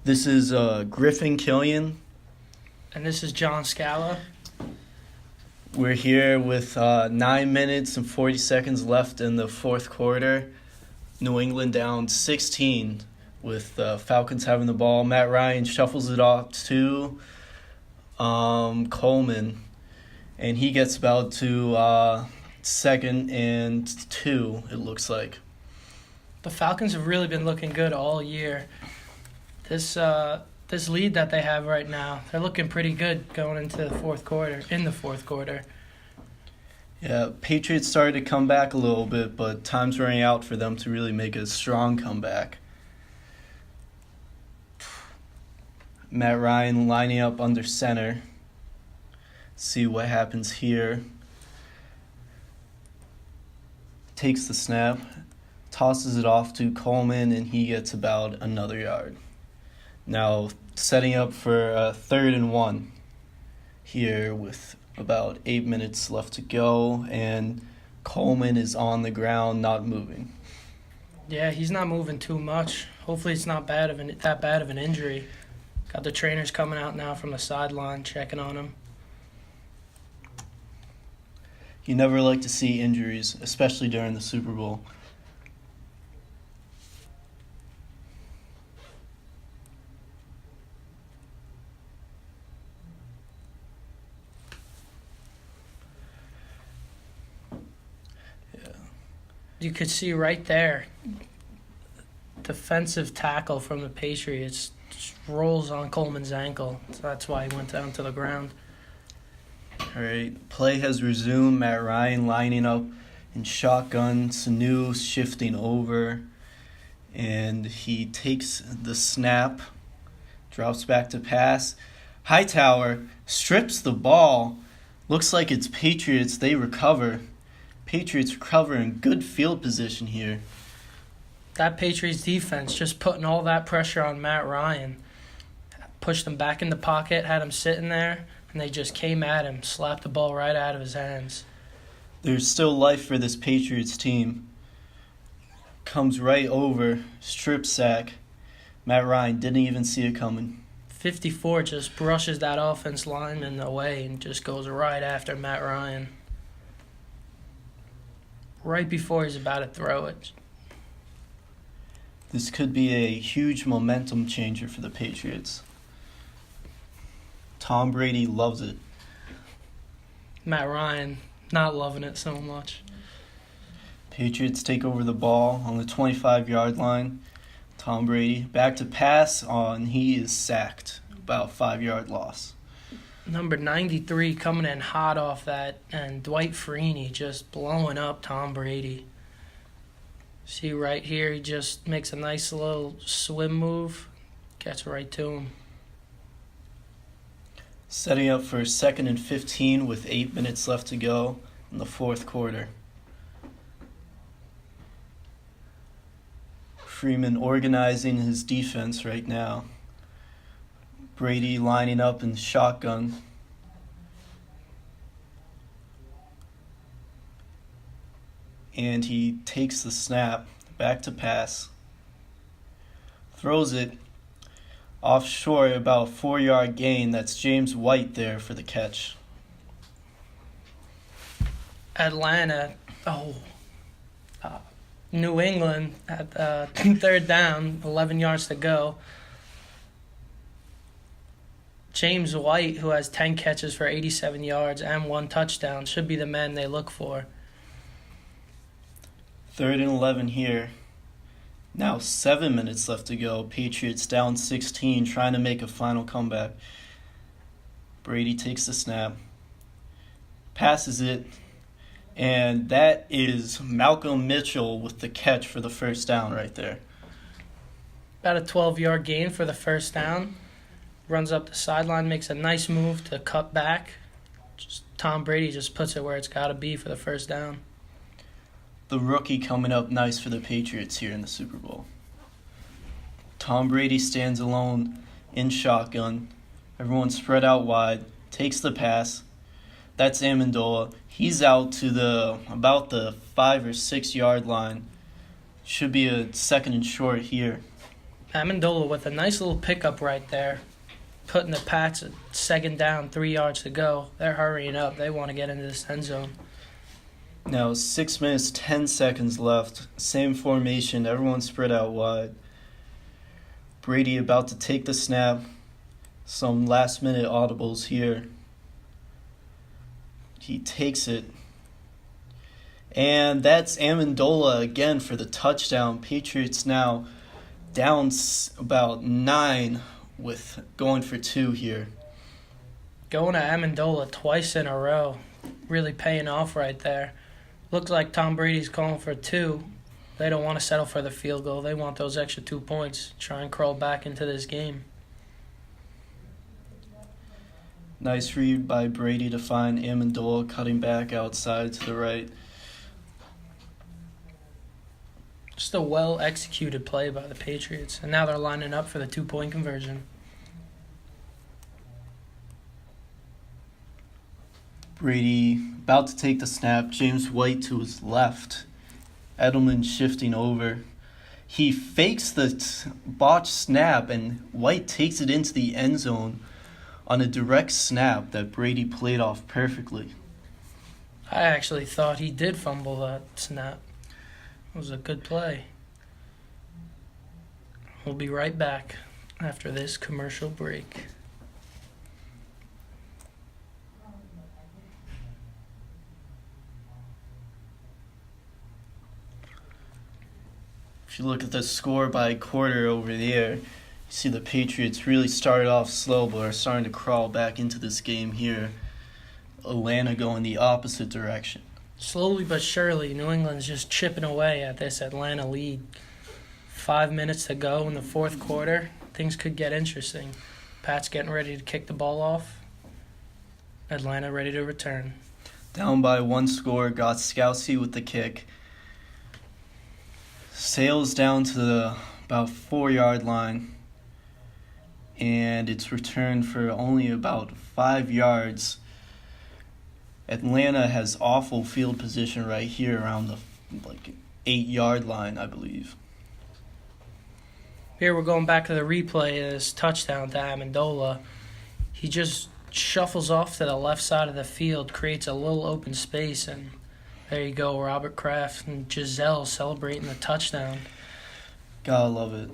This is Griffin Killian. And this is John Scala. We're here with 9 minutes and 40 seconds left in the fourth quarter. New England down 16 with Falcons having the ball. Matt Ryan shuffles it off to Coleman, and he gets about to 2nd and 2, it looks like. The Falcons have really been looking good all year. This lead that they have right now, they're looking pretty good going into the fourth quarter. Yeah, Patriots started to come back a little bit, but time's running out for them to really make a strong comeback. Matt Ryan lining up under center. See what happens here. Takes the snap, tosses it off to Coleman, and he gets about another yard. Now setting up for a 3rd and 1 here with about 8 minutes left to go, and Coleman is on the ground, not moving. Yeah, he's not moving too much. Hopefully it's not that bad of an injury. Got the trainers coming out now from the sideline checking on him. You never like to see injuries, especially during the Super Bowl. You could see right there, defensive tackle from the Patriots just rolls on Coleman's ankle. So that's why he went down to the ground. All right, play has resumed. Matt Ryan lining up in shotgun. Sanu shifting over, and he takes the snap, drops back to pass. Hightower strips the ball. Looks like it's Patriots. They recover. Patriots recover in good field position here. That Patriots defense just putting all that pressure on Matt Ryan. Pushed him back in the pocket, had him sitting there, and they just came at him, slapped the ball right out of his hands. There's still life for this Patriots team. Comes right over, strip sack. Matt Ryan didn't even see it coming. 54 just brushes that offense lineman away and just goes right after Matt Ryan. Right before he's about to throw it. This could be a huge momentum changer for the Patriots. Tom Brady loves it. Matt Ryan not loving it so much. Patriots take over the ball on the 25-yard line. Tom Brady back to pass on. He is sacked. About 5-yard loss. Number 93 coming in hot off that, and Dwight Freeney just blowing up Tom Brady. See right here, he just makes a nice little swim move, gets right to him. Setting up for 2nd and 15 with 8 minutes left to go in the fourth quarter. Freeman organizing his defense right now. Brady lining up in shotgun. And he takes the snap, back to pass. Throws it offshore, about a 4-yard gain. That's James White there for the catch. New England at 3rd down, 11 yards to go. James White, who has 10 catches for 87 yards and 1 touchdown, should be the man they look for. 3rd and 11 here. Now 7 minutes left to go. Patriots down 16, trying to make a final comeback. Brady takes the snap, passes it, and that is Malcolm Mitchell with the catch for the first down right there. About a 12-yard gain for the first down. Runs up the sideline, makes a nice move to cut back. Tom Brady just puts it where it's got to be for the first down. The rookie coming up nice for the Patriots here in the Super Bowl. Tom Brady stands alone in shotgun. Everyone spread out wide. Takes the pass. That's Amendola. He's out to about the 5 or 6 yard line. Should be a 2nd and short here. Amendola with a nice little pickup right there, putting the Pats at second down, 3 yards to go. They're hurrying up. They want to get into this end zone. Now 6 minutes, 10 seconds left. Same formation, everyone spread out wide. Brady about to take the snap. Some last minute audibles here. He takes it. And that's Amendola again for the touchdown. Patriots now down about 9 with going for 2 here. Going to Amendola twice in a row. Really paying off right there. Looks like Tom Brady's calling for 2. They don't want to settle for the field goal. They want those extra 2 points. Try and crawl back into this game. Nice read by Brady to find Amendola cutting back outside to the right. Just a well-executed play by the Patriots. And now they're lining up for the 2-point conversion. Brady about to take the snap. James White to his left. Edelman shifting over. He fakes the botched snap, and White takes it into the end zone on a direct snap that Brady played off perfectly. I actually thought he did fumble that snap. It was a good play. We'll be right back after this commercial break. If you look at the score by quarter over there, you see the Patriots really started off slow but are starting to crawl back into this game here. Atlanta going the opposite direction. Slowly but surely, New England's just chipping away at this Atlanta lead. 5 minutes to go in the fourth quarter. Things could get interesting. Pat's getting ready to kick the ball off. Atlanta ready to return. Down by 1 score, Gostkowski with the kick. Sails down to the about 4-yard line. And it's returned for only about 5 yards. Atlanta has awful field position right here around the 8-yard line, I believe. Here we're going back to the replay of this touchdown to Amendola. He just shuffles off to the left side of the field, creates a little open space, and there you go, Robert Kraft and Giselle celebrating the touchdown. Gotta love it.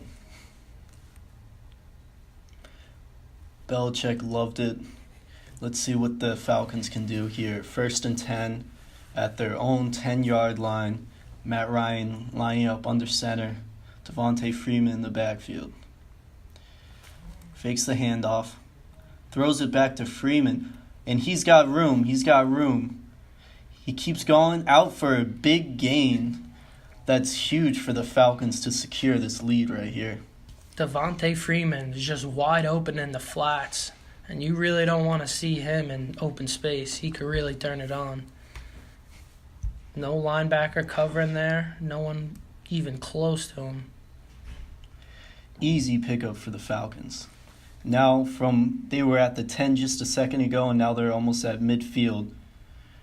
Belichick loved it. Let's see what the Falcons can do here. 1st and 10 at their own 10-yard line. Matt Ryan lining up under center. Devontae Freeman in the backfield. Fakes the handoff. Throws it back to Freeman. And he's got room. He keeps going out for a big gain. That's huge for the Falcons to secure this lead right here. Devontae Freeman is just wide open in the flats. And you really don't want to see him in open space. He could really turn it on. No linebacker covering there. No one even close to him. Easy pickup for the Falcons. Now they were at the 10 just a second ago, and now they're almost at midfield.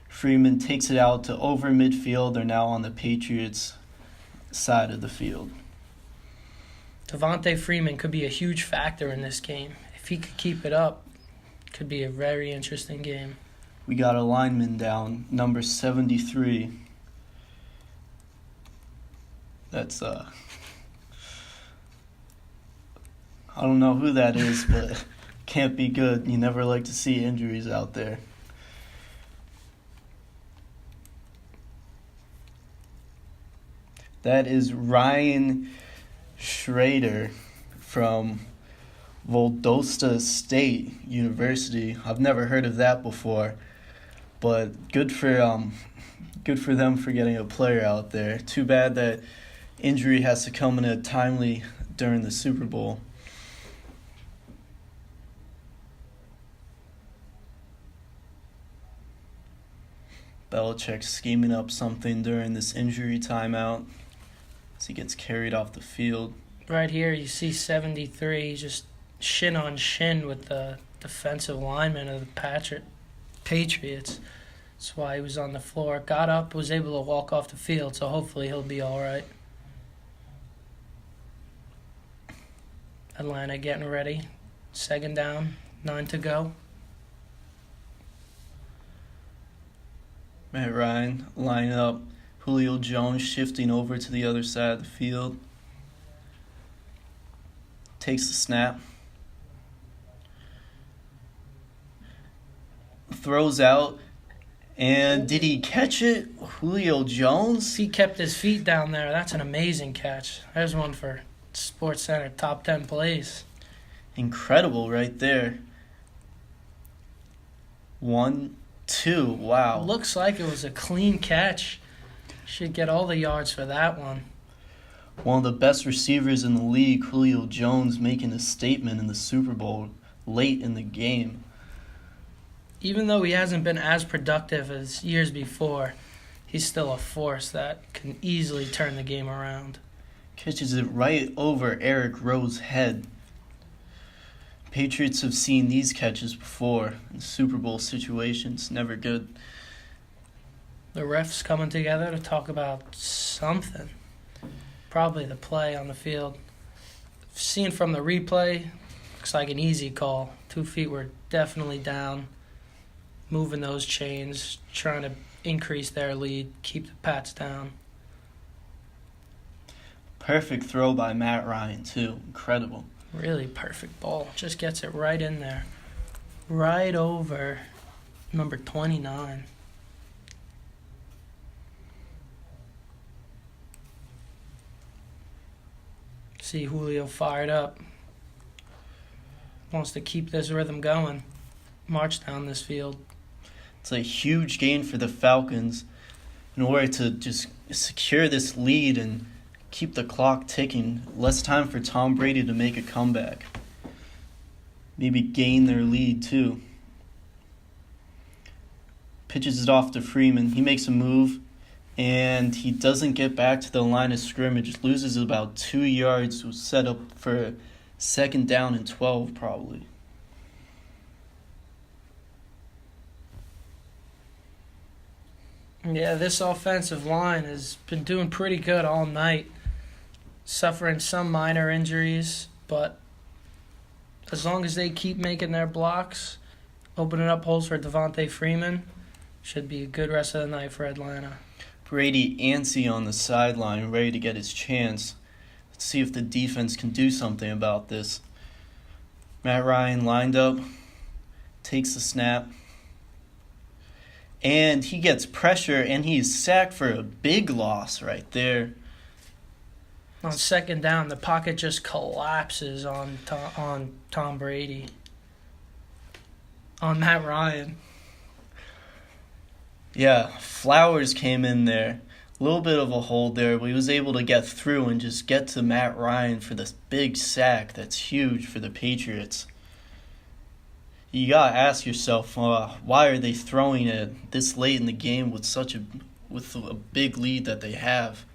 Freeman takes it out to over midfield. They're now on the Patriots' side of the field. Devontae Freeman could be a huge factor in this game. If he could keep it up, it could be a very interesting game. We got a lineman down, number 73. That's, I don't know who that is, but can't be good. You never like to see injuries out there. That is Ryan Schrader from Valdosta State University. I've never heard of that before, but good for them for getting a player out there. Too bad that injury has to come in timely during the Super Bowl. Belichick scheming up something during this injury timeout as he gets carried off the field. Right here you see 73 just shin on shin with the defensive lineman of the Patriots. That's why he was on the floor. Got up, was able to walk off the field, so hopefully he'll be all right. Atlanta getting ready. Second down, 9 to go. Matt Ryan line up. Julio Jones shifting over to the other side of the field. Takes the snap. Throws out. And did he catch it? Julio Jones? He kept his feet down there. That's an amazing catch. There's one for Sports Center top 10 plays. Incredible right there. 1, 2. Wow. Looks like it was a clean catch. Should get all the yards for that one. One of the best receivers in the league, Julio Jones, making a statement in the Super Bowl late in the game. Even though he hasn't been as productive as years before, he's still a force that can easily turn the game around. Catches it right over Eric Rowe's head. Patriots have seen these catches before in Super Bowl situations. Never good. The refs coming together to talk about something. Probably the play on the field. Seen from the replay, looks like an easy call. 2 feet were definitely down. Moving those chains, trying to increase their lead, keep the Pats down. Perfect throw by Matt Ryan, too. Incredible. Really perfect ball. Just gets it right in there. Right over number 29. See Julio fired up. Wants to keep this rhythm going. March down this field. It's a huge gain for the Falcons in order to just secure this lead and keep the clock ticking. Less time for Tom Brady to make a comeback. Maybe gain their lead too. Pitches it off to Freeman. He makes a move, and he doesn't get back to the line of scrimmage. Loses about 2 yards. Was set up for second down and 12 probably. Yeah, this offensive line has been doing pretty good all night. Suffering some minor injuries, but as long as they keep making their blocks, opening up holes for Devontae Freeman, should be a good rest of the night for Atlanta. Brady antsy on the sideline, ready to get his chance. Let's see if the defense can do something about this. Matt Ryan lined up, takes the snap, and he gets pressure, and he's sacked for a big loss right there. On second down, the pocket just collapses on Tom Brady. On Matt Ryan. Yeah, Flowers came in there. A little bit of a hold there, but he was able to get through and just get to Matt Ryan for this big sack that's huge for the Patriots. You gotta ask yourself, why are they throwing it this late in the game with a big lead that they have?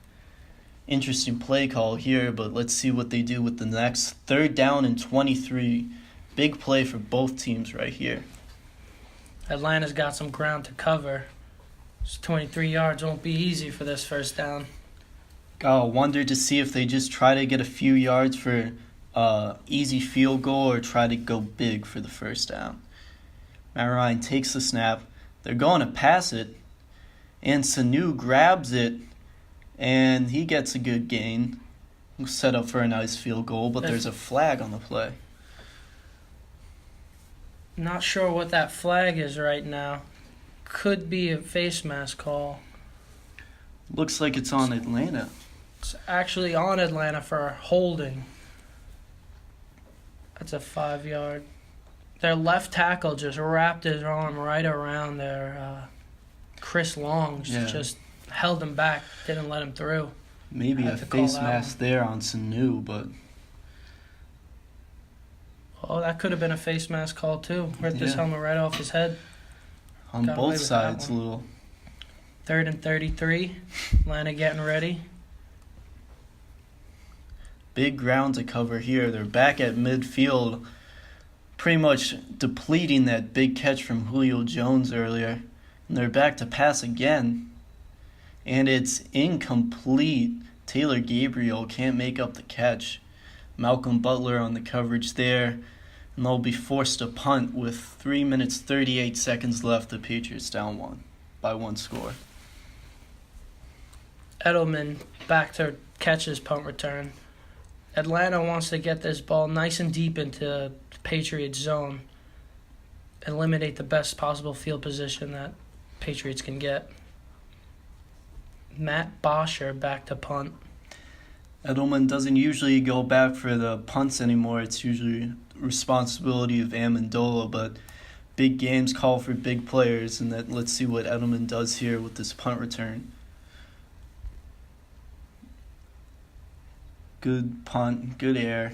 Interesting play call here, but let's see what they do with the next. Third down and 23. Big play for both teams right here. Atlanta's got some ground to cover. 23 yards won't be easy for this first down. Gotta wonder to see if they just try to get a few yards for easy field goal or try to go big for the first down. Matt Ryan takes the snap. They're going to pass it, and Sanu grabs it, and he gets a good gain. Set up for a nice field goal, but there's a flag on the play. Not sure what that flag is right now. Could be a face mask call. Looks like it's on Atlanta. It's actually on Atlanta for holding. That's a 5 yard. Their left tackle just wrapped his arm right around their Chris Long. Just held him back, didn't let him through. Maybe a face mask there on Sanu, but... Oh, that could have been a face mask call too. Ripped his helmet right off his head. On both sides a little. 3rd and 33. Atlanta getting ready. Big ground to cover here. They're back at midfield, pretty much depleting that big catch from Julio Jones earlier. And they're back to pass again. And it's incomplete. Taylor Gabriel can't make up the catch. Malcolm Butler on the coverage there, and they'll be forced to punt with 3 minutes 38 seconds left. The Patriots down by one score. Edelman back to catch his punt return. Atlanta wants to get this ball nice and deep into the Patriots zone. Eliminate the best possible field position that Patriots can get. Matt Bosher back to punt. Edelman doesn't usually go back for the punts anymore. It's usually responsibility of Amendola, but big games call for big players, and let's see what Edelman does here with this punt return. Good punt, good air,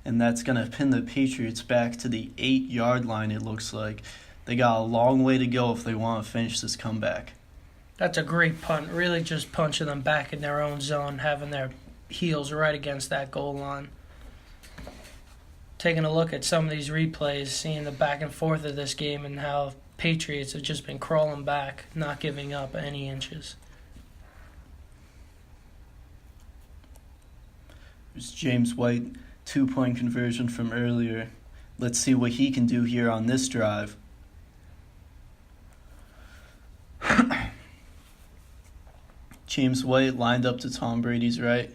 and that's going to pin the Patriots back to the 8-yard line, it looks like. They got a long way to go if they want to finish this comeback. That's a great punt, really just punching them back in their own zone, having their heels right against that goal line. Taking a look at some of these replays, seeing the back and forth of this game and how Patriots have just been crawling back, not giving up any inches. There's James White, 2-point conversion from earlier. Let's see what he can do here on this drive. James White lined up to Tom Brady's right.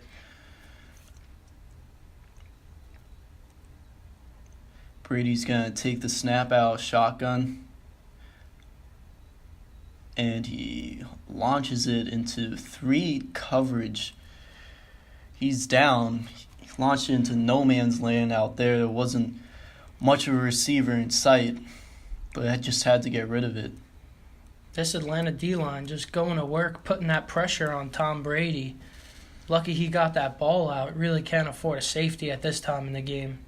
Brady's going to take the snap out of shotgun. And he launches it into 3 coverage. He's down. He launched it into no man's land out there. There wasn't much of a receiver in sight, but I just had to get rid of it. This Atlanta D-line just going to work, putting that pressure on Tom Brady. Lucky he got that ball out. Really can't afford a safety at this time in the game.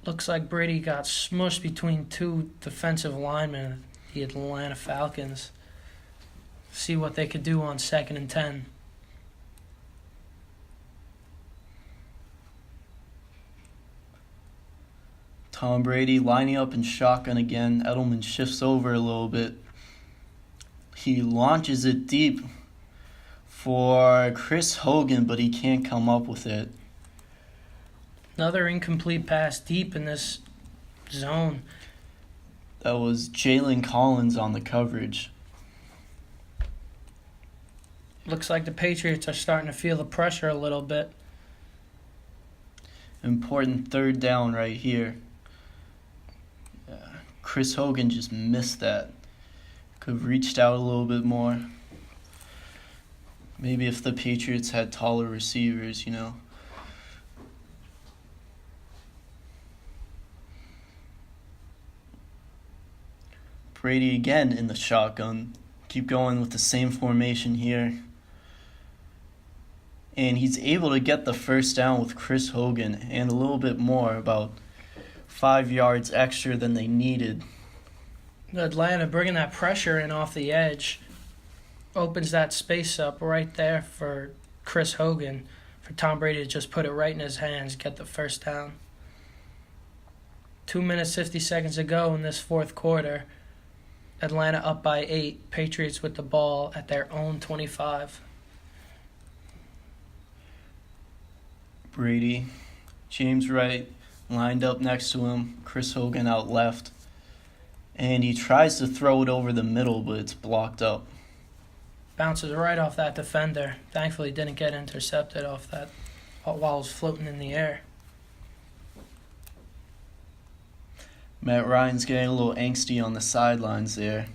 Looks like Brady got smushed between 2 defensive linemen of the Atlanta Falcons. See what they could do on 2nd and 10. Tom Brady lining up in shotgun again. Edelman shifts over a little bit. He launches it deep for Chris Hogan, but he can't come up with it. Another incomplete pass deep in this zone. That was Jalen Collins on the coverage. Looks like the Patriots are starting to feel the pressure a little bit. Important 3rd down right here. Chris Hogan just missed that. Could have reached out a little bit more. Maybe if the Patriots had taller receivers, Brady again in the shotgun. Keep going with the same formation here. And he's able to get the 1st down with Chris Hogan and a little bit more, about 5 yards extra than they needed. Atlanta bringing that pressure in off the edge. Opens that space up right there for Chris Hogan. For Tom Brady to just put it right in his hands, get the 1st down. 2 minutes, 50 seconds to go in this 4th quarter. Atlanta up by 8. Patriots with the ball at their own 25. Brady, James Wright lined up next to him. Chris Hogan out left. And he tries to throw it over the middle, but it's blocked up. Bounces right off that defender. Thankfully didn't get intercepted off that while it was floating in the air. Matt Ryan's getting a little angsty on the sidelines there.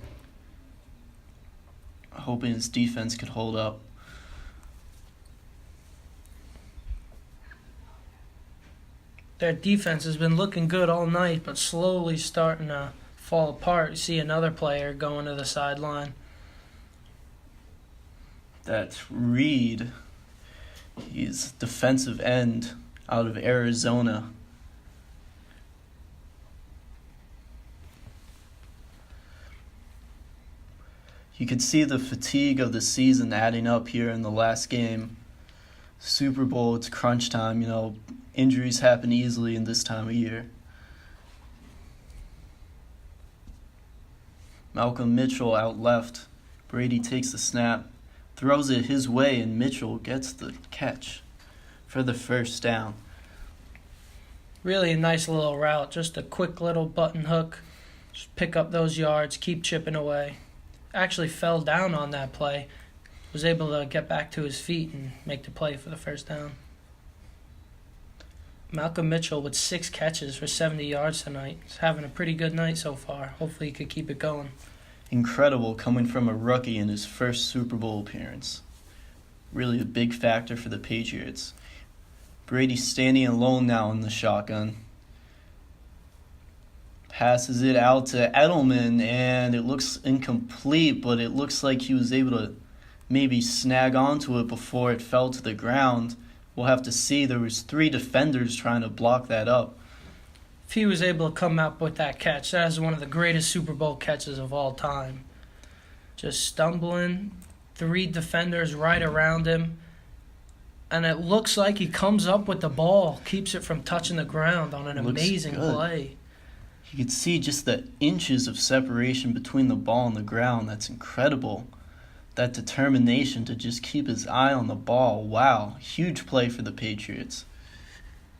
Hoping his defense could hold up. Their defense has been looking good all night, but slowly starting to fall apart. You see another player going to the sideline. That's Reed. He's defensive end out of Arizona. You could see the fatigue of the season adding up here in the last game. Super Bowl, it's crunch time, injuries happen easily in this time of year. Malcolm Mitchell out left. Brady takes the snap, throws it his way, and Mitchell gets the catch for the first down. Really a nice little route, just a quick little button hook. Just pick up those yards, keep chipping away. Actually fell down on that play. Was able to get back to his feet and make the play for the first down. Malcolm Mitchell with 6 catches for 70 yards tonight. He's having a pretty good night so far. Hopefully he could keep it going. Incredible coming from a rookie in his first Super Bowl appearance. Really a big factor for the Patriots. Brady standing alone now in the shotgun. Passes it out to Edelman, and it looks incomplete, but it looks like he was able to maybe snag onto it before it fell to the ground. We'll have to see. There was 3 defenders trying to block that up. If he was able to come out with that catch, that is one of the greatest Super Bowl catches of all time. Just stumbling, 3 defenders right around him, and it looks like he comes up with the ball, keeps it from touching the ground on an amazing play. You could see just the inches of separation between the ball and the ground. That's incredible. That determination to just keep his eye on the ball. Wow, huge play for the Patriots.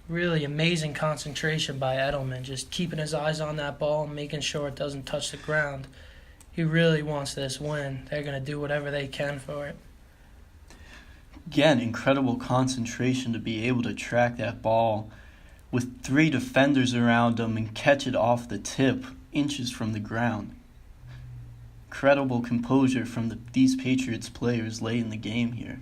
Really amazing concentration by Edelman, just keeping his eyes on that ball, making sure it doesn't touch the ground. He really wants this win. They're going to do whatever they can for it. Again, incredible concentration to be able to track that ball with 3 defenders around him and catch it off the tip, inches from the ground. Incredible composure from these Patriots players late in the game here.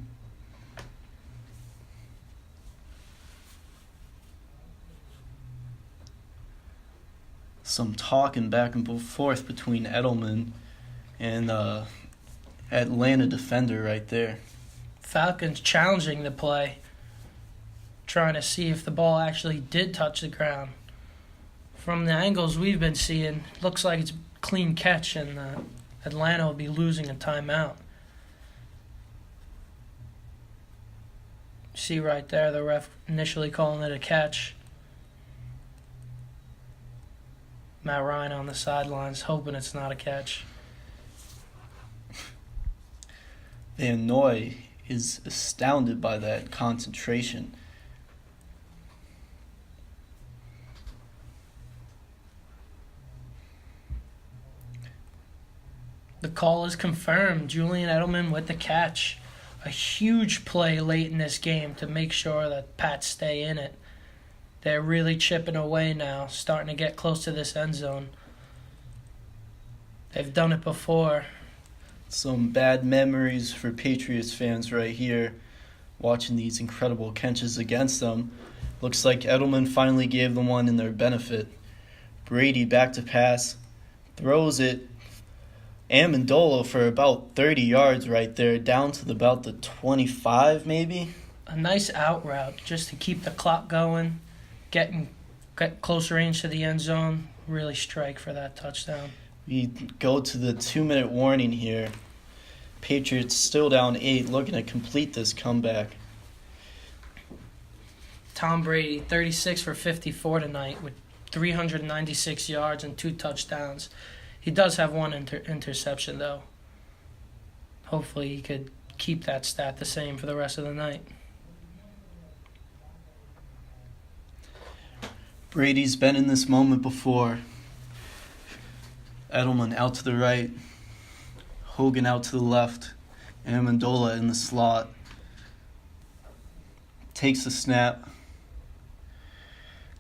Some talking back and forth between Edelman and Atlanta defender right there. Falcons challenging the play, trying to see if the ball actually did touch the ground. From the angles we've been seeing, looks like it's a clean catch, and Atlanta will be losing a timeout. See right there, the ref initially calling it a catch. Matt Ryan on the sidelines hoping it's not a catch. Van Noy is astounded by that concentration. The call is confirmed. Julian Edelman with the catch. A huge play late in this game to make sure that Pats stay in it. They're really chipping away now, starting to get close to this end zone. They've done it before. Some bad memories for Patriots fans right here, watching these incredible catches against them. Looks like Edelman finally gave them one in their benefit. Brady back to pass, throws it. Amendola for about 30 yards right there, down to about the 25 maybe. A nice out route just to keep the clock going, get close range to the end zone, really strike for that touchdown. We go to the 2-minute warning here. Patriots still down 8, looking to complete this comeback. Tom Brady, 36 for 54 tonight with 396 yards and 2 touchdowns. He does have 1 interception, though. Hopefully he could keep that stat the same for the rest of the night. Brady's been in this moment before. Edelman out to the right. Hogan out to the left. Amendola in the slot. Takes the snap.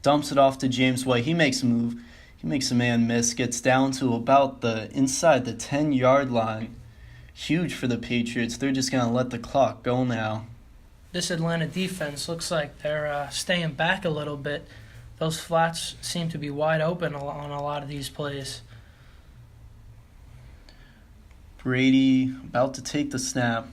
Dumps it off to James White. He makes a move. He makes a man miss. Gets down to about inside the 10-yard line. Huge for the Patriots. They're just going to let the clock go now. This Atlanta defense looks like they're staying back a little bit. Those flats seem to be wide open on a lot of these plays. Brady about to take the snap.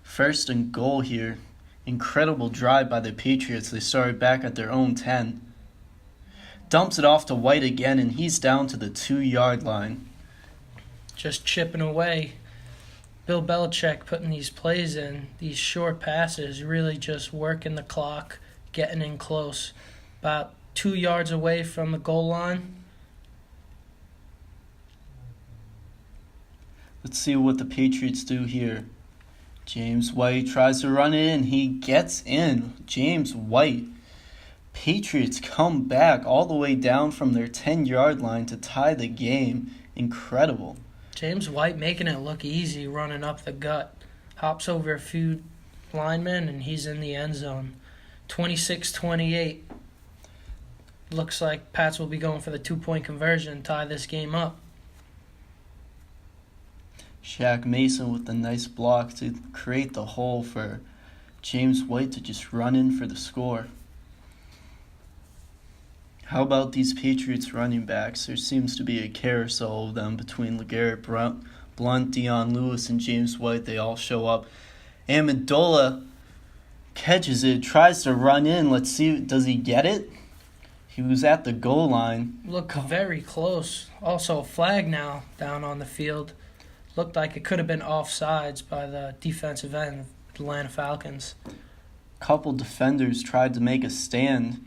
1st and goal here. Incredible drive by the Patriots. They started back at their own 10. Dumps it off to White again, and he's down to the 2-yard line. Just chipping away. Bill Belichick putting these plays in, these short passes, really just working the clock, getting in close. About 2 yards away from the goal line. Let's see what the Patriots do here. James White tries to run it in. He gets in. James White. Patriots come back all the way down from their 10-yard line to tie the game. Incredible. James White making it look easy, running up the gut. Hops over a few linemen, and he's in the end zone. 26-28. Looks like Pats will be going for the 2-point conversion and tie this game up. Shaq Mason with the nice block to create the hole for James White to just run in for the score. How about these Patriots running backs? There seems to be a carousel of them between LeGarrette Blount, Dion Lewis, and James White. They all show up. Amendola catches it, tries to run in. Let's see, does he get it? He was at the goal line. Looked very close. Also a flag now down on the field. Looked like it could have been offsides by the defensive end of the Atlanta Falcons. Couple defenders tried to make a stand.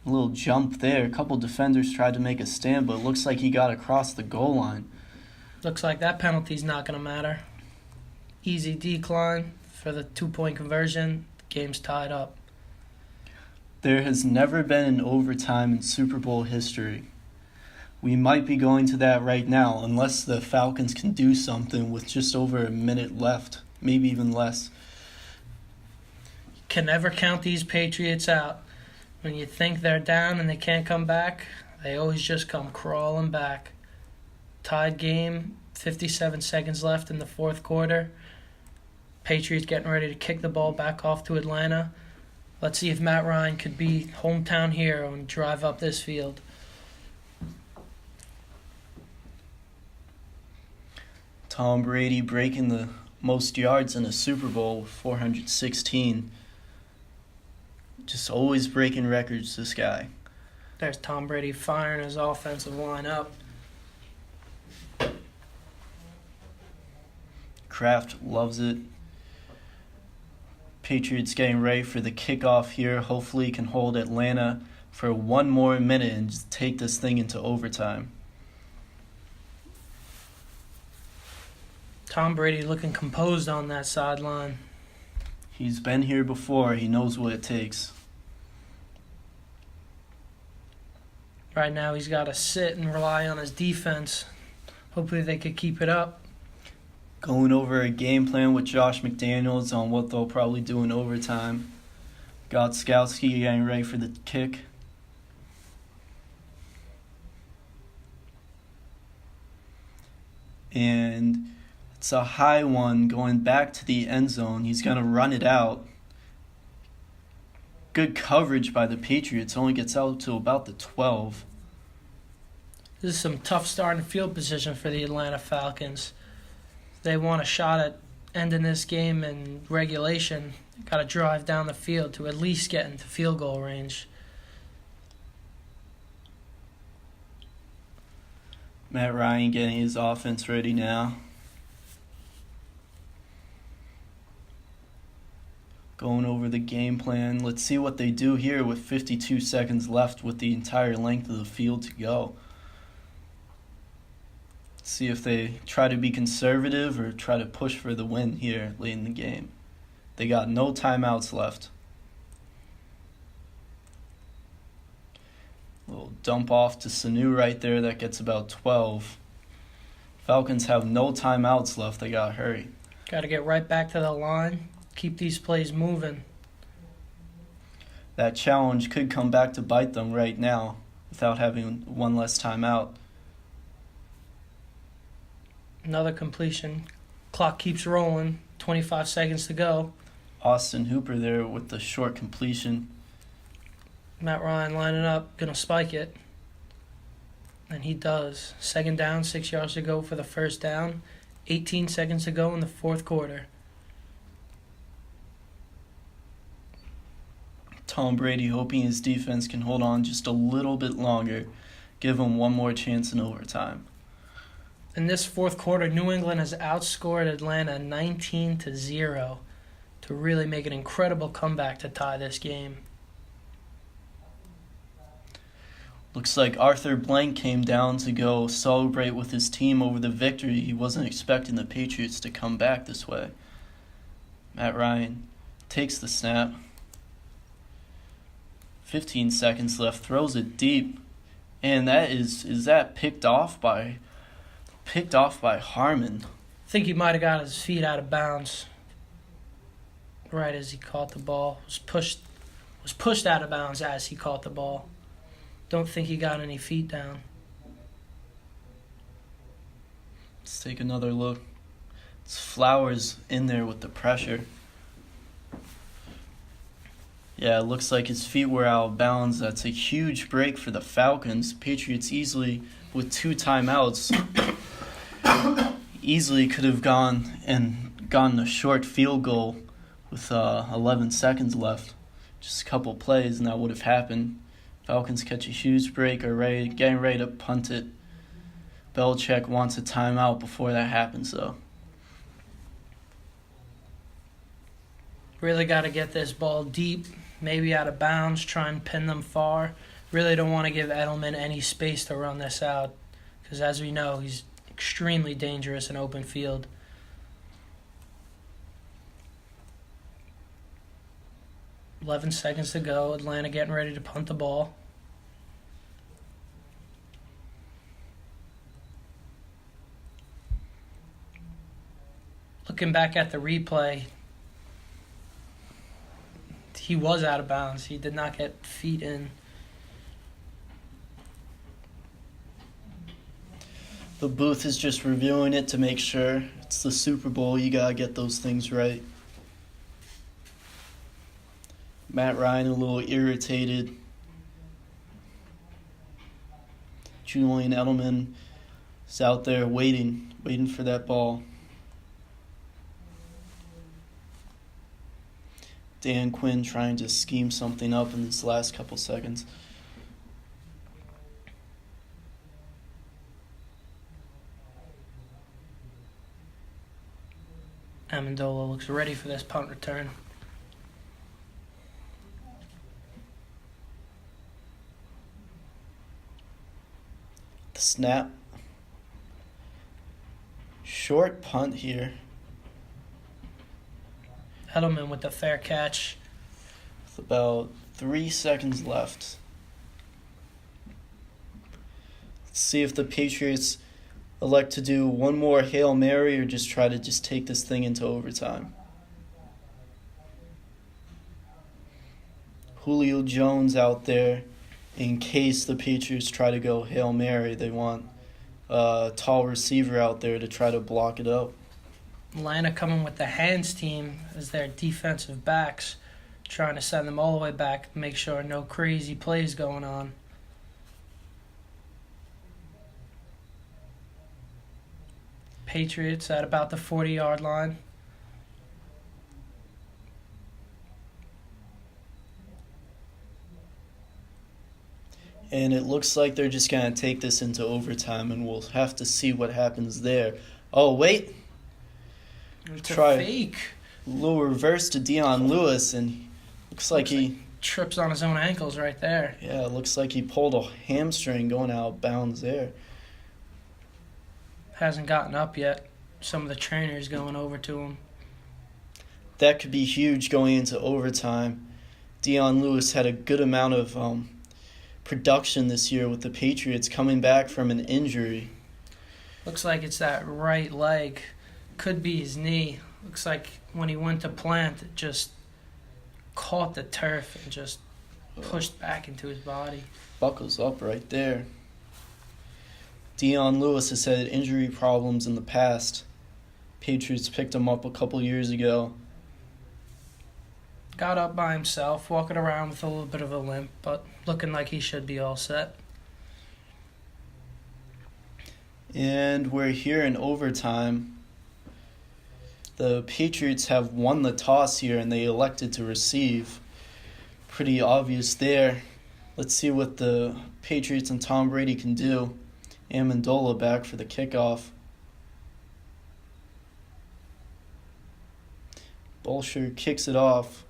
A little jump there. A couple defenders tried to make a stand, but it looks like he got across the goal line. Looks like that penalty's not going to matter. Easy decline for the 2-point conversion. The game's tied up. There has never been an overtime in Super Bowl history. We might be going to that right now, unless the Falcons can do something with just over a minute left, maybe even less. Can never count these Patriots out. When you think they're down and they can't come back, they always just come crawling back. Tied game, 57 seconds left in the fourth quarter. Patriots getting ready to kick the ball back off to Atlanta. Let's see if Matt Ryan could be hometown hero and drive up this field. Tom Brady breaking the most yards in a Super Bowl with 416. Just always breaking records, this guy. There's Tom Brady firing his offensive line up. Kraft loves it. Patriots getting ready for the kickoff here. Hopefully can hold Atlanta for one more minute and just take this thing into overtime. Tom Brady looking composed on that sideline. He's been here before. He knows what it takes. Right now he's got to sit and rely on his defense. Hopefully they could keep it up. Going over a game plan with Josh McDaniels on what they'll probably do in overtime. Gostkowski getting ready for the kick. And it's a high one going back to the end zone. He's going to run it out. Good coverage by the Patriots. Only gets out to about the 12. This is some tough starting field position for the Atlanta Falcons. They want a shot at ending this game in regulation. Got to drive down the field to at least get into field goal range. Matt Ryan getting his offense ready now. Going over the game plan. Let's see what they do here with 52 seconds left with the entire length of the field to go. See if they try to be conservative or try to push for the win here late in the game. They got no timeouts left. Little dump off to Sanu right there. That gets about 12. Falcons have no timeouts left. They got to hurry. Got to get right back to the line. Keep these plays moving. That challenge could come back to bite them right now without having one less timeout. Another completion. Clock keeps rolling. 25 seconds to go. Austin Hooper there with the short completion. Matt Ryan lining up, going to spike it. And he does. Second down, 6 yards to go for the first down. 18 seconds to go in the fourth quarter. Tom Brady hoping his defense can hold on just a little bit longer. Give him one more chance in overtime. In this fourth quarter, New England has outscored Atlanta 19-0 to really make an incredible comeback to tie this game. Looks like Arthur Blank came down to go celebrate with his team over the victory. He wasn't expecting the Patriots to come back this way. Matt Ryan takes the snap. 15 seconds left, throws it deep. And that is that picked off by Harmon. I think he might have got his feet out of bounds right as he caught the ball. Was pushed out of bounds as he caught the ball. Don't think he got any feet down. Let's take another look. It's Flowers in there with the pressure. Yeah, it looks like his feet were out of bounds. That's a huge break for the Falcons. Patriots easily, with 2 timeouts, easily could have gotten a short field goal with 11 seconds left. Just a couple plays and that would have happened. Falcons catch a huge break, getting ready to punt it. Belichick wants a timeout before that happens, though. Really got to get this ball deep, maybe out of bounds, try and pin them far. Really don't want to give Edelman any space to run this out because, as we know, he's extremely dangerous in open field. "11 seconds to go. Atlanta getting ready to punt the ball. Looking back at the replay, he was out of bounds. He did not get feet in. The booth is just reviewing it to make sure. It's the Super Bowl. You got to get those things right. Matt Ryan a little irritated. Julian Edelman is out there waiting for that ball. Dan Quinn trying to scheme something up in this last couple seconds. Amendola looks ready for this punt return. The snap. Short punt here. Edelman with the fair catch. With about 3 seconds left. Let's see if the Patriots elect to do one more Hail Mary or just try to take this thing into overtime. Julio Jones out there in case the Patriots try to go Hail Mary. They want a tall receiver out there to try to block it up. Atlanta coming with the hands team as their defensive backs, trying to send them all the way back to make sure no crazy plays going on. Patriots at about the 40-yard line. And it looks like they're just going to take this into overtime, and we'll have to see what happens there. Oh, wait. It's Try a fake. a little reverse to Dion Lewis, and looks like he trips on his own ankles right there. Yeah, it looks like he pulled a hamstring going out of bounds there. Hasn't gotten up yet. Some of the trainers going over to him. That could be huge going into overtime. Dion Lewis had a good amount of production this year with the Patriots coming back from an injury. Looks like it's that right leg. Could be his knee. Looks like when he went to plant, it just caught the turf and just pushed back into his body. Buckles up right there. Dion Lewis has had injury problems in the past. Patriots picked him up a couple years ago. Got up by himself, walking around with a little bit of a limp, but looking like he should be all set. And we're here in overtime. The Patriots have won the toss here, and they elected to receive. Pretty obvious there. Let's see what the Patriots and Tom Brady can do. Amendola back for the kickoff. Bolsher kicks it off.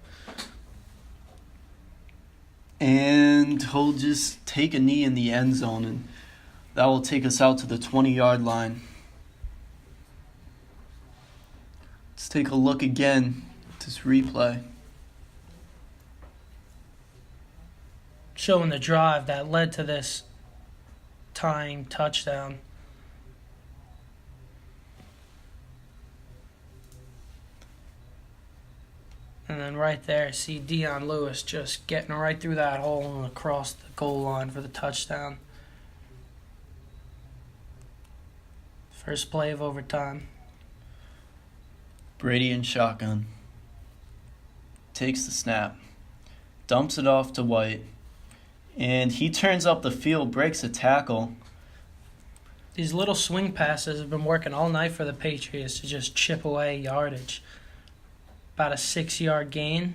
And he'll just take a knee in the end zone, and that will take us out to the 20-yard line. Let's take a look again to This replay. Showing the drive that led to this tying touchdown. And then right there, see Dion Lewis just getting right through that hole and across the goal line for the touchdown. First play of overtime. Brady in shotgun. Takes the snap. Dumps it off to White. And he turns up the field, breaks a tackle. These little swing passes have been working all night for the Patriots to just chip away yardage. About a 6-yard gain.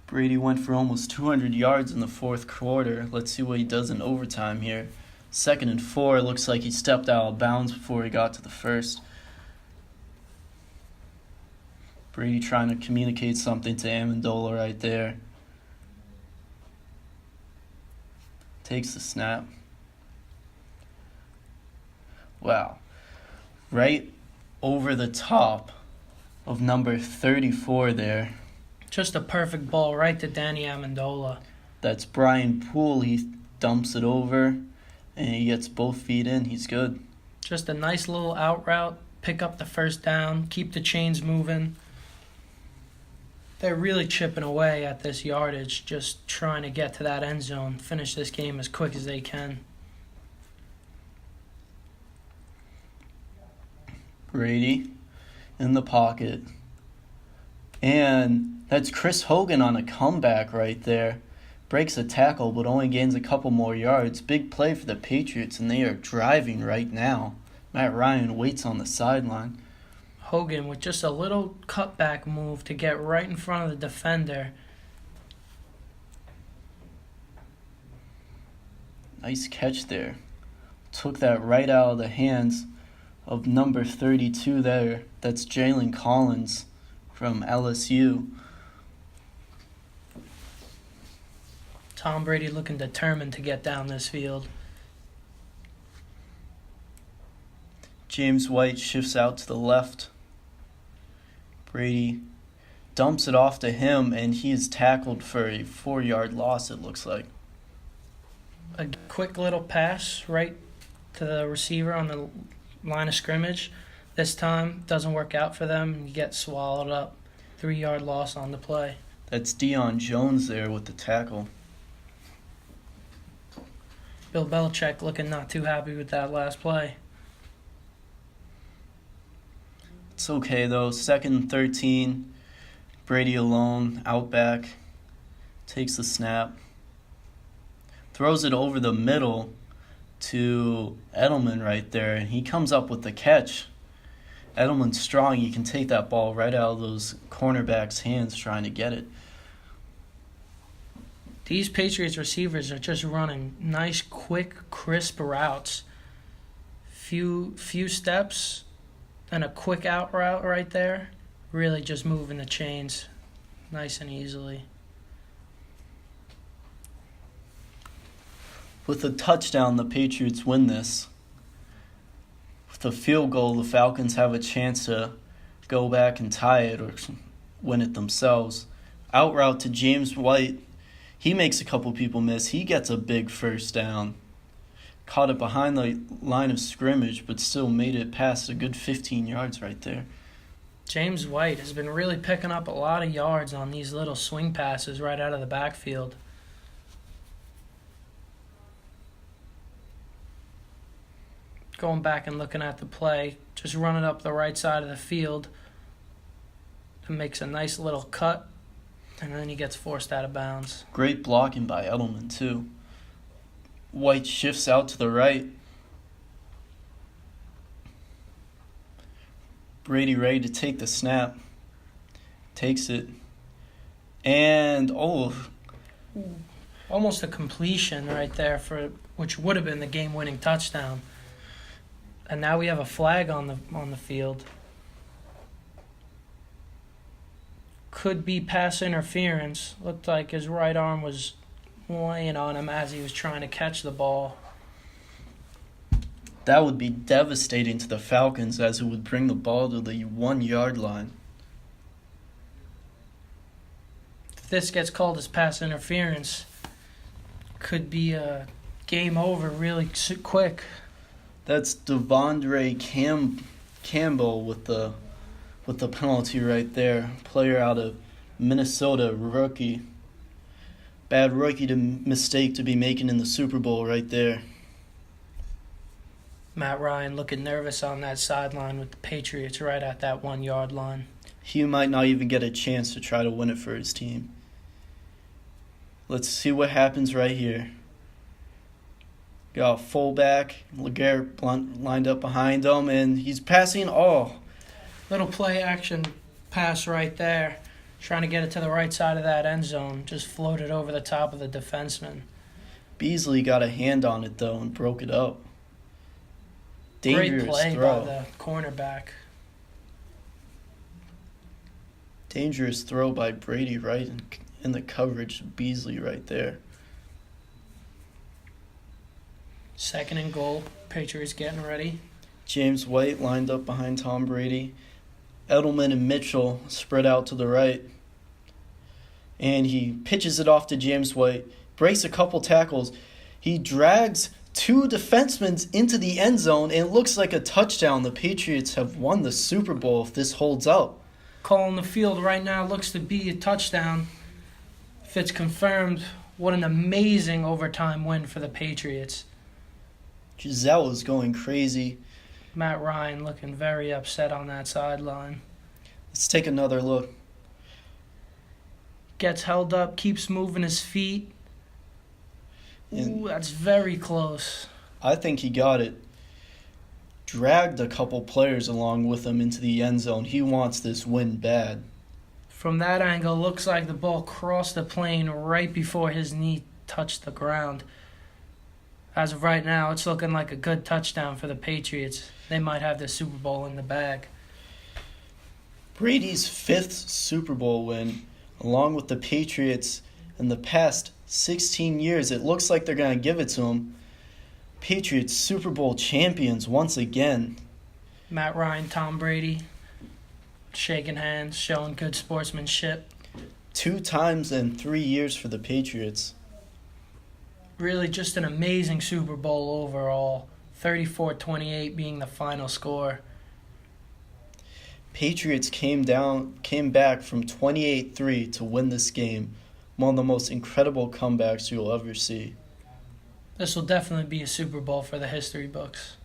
Brady went for almost 200 yards in the fourth quarter. Let's see what he does in overtime here. 2nd and 4. Looks like he stepped out of bounds before he got to the first. Brady trying to communicate something to Amendola right there. Takes the snap. Wow. Right over the top of number 34 there. Just a perfect ball right to Danny Amendola. That's Brian Poole. He dumps it over, and he gets both feet in. He's good. Just a nice little out route. Pick up the first down. Keep the chains moving. They're really chipping away at this yardage, just trying to get to that end zone, finish this game as quick as they can. Brady in the pocket. And that's Chris Hogan on a comeback right there. Breaks a tackle, but only gains a couple more yards. Big play for the Patriots, and they are driving right now. Matt Ryan waits on the sideline. Hogan with just a little cutback move to get right in front of the defender. Nice catch there. Took that right out of the hands of number 32 there. That's Jalen Collins from LSU. Tom Brady looking determined to get down this field. James White shifts out to the left. Brady dumps it off to him, and he is tackled for a 4-yard loss, it looks like. A quick little pass right to the receiver on the line of scrimmage. This time doesn't work out for them. You get swallowed up. 3-yard loss on the play. That's Deion Jones there with the tackle. Bill Belichick looking not too happy with that last play. It's okay, though. 2nd and 13. Brady alone, out back. Takes the snap. Throws it over the middle to Edelman right there. And he comes up with the catch. Edelman's strong. He can take that ball right out of those cornerbacks' hands trying to get it. These Patriots receivers are just running nice, quick, crisp routes. Few steps and a quick out route right there. Really just moving the chains nice and easily. With a touchdown, the Patriots win this. With a field goal, the Falcons have a chance to go back and tie it or win it themselves. Out route to James White. He makes a couple people miss. He gets a big first down. Caught it behind the line of scrimmage, but still made it past a good 15 yards right there. James White has been really picking up a lot of yards on these little swing passes right out of the backfield. Going back and looking at the play, just running up the right side of the field. And makes a nice little cut, and then he gets forced out of bounds. Great blocking by Edelman, too. White shifts out to the right. Brady ready to take the snap. Takes it. And, almost a completion right there, for which would have been the game-winning touchdown. And now we have a flag on the field. Could be pass interference. Looked like his right arm was laying on him as he was trying to catch the ball. That would be devastating to the Falcons as it would bring the ball to the 1 yard line. If this gets called as pass interference, could be a game over really quick. That's Devondre Campbell with the penalty right there. Player out of Minnesota, rookie. Bad rookie mistake to be making in the Super Bowl right there. Matt Ryan looking nervous on that sideline with the Patriots right at that 1 yard line. He might not even get a chance to try to win it for his team. Let's see what happens right here. Got a fullback, LeGarrette Blount lined up behind him, and he's passing all. Little play action pass right there. Trying to get it to the right side of that end zone. Just floated over the top of the defenseman. Beasley got a hand on it, though, and broke it up. Dangerous Great play throw. by the cornerback. Dangerous throw by Brady right in the coverage. Beasley right there. 2nd and goal. Patriots getting ready. James White lined up behind Tom Brady. Edelman and Mitchell spread out to the right. And he pitches it off to James White. Breaks a couple tackles. He drags 2 defensemen into the end zone, and it looks like a touchdown. The Patriots have won the Super Bowl if this holds up. Calling the field right now looks to be a touchdown. If it's confirmed, what an amazing overtime win for the Patriots. Giselle is going crazy. Matt Ryan looking very upset on that sideline. Let's take another look. Gets held up, keeps moving his feet. Ooh, that's very close. I think he got it. Dragged a couple players along with him into the end zone. He wants this win bad. From that angle, looks like the ball crossed the plane right before his knee touched the ground. As of right now, it's looking like a good touchdown for the Patriots. They might have the Super Bowl in the bag. Brady's 5th Super Bowl win, along with the Patriots in the past 16 years. It looks like they're going to give it to him. Patriots Super Bowl champions once again. Matt Ryan, Tom Brady, shaking hands, showing good sportsmanship. 2 times in 3 years for the Patriots. Really just an amazing Super Bowl overall. 34-28 being the final score. Patriots came back from 28-3 to win this game. One of the most incredible comebacks you'll ever see. This will definitely be a Super Bowl for the history books.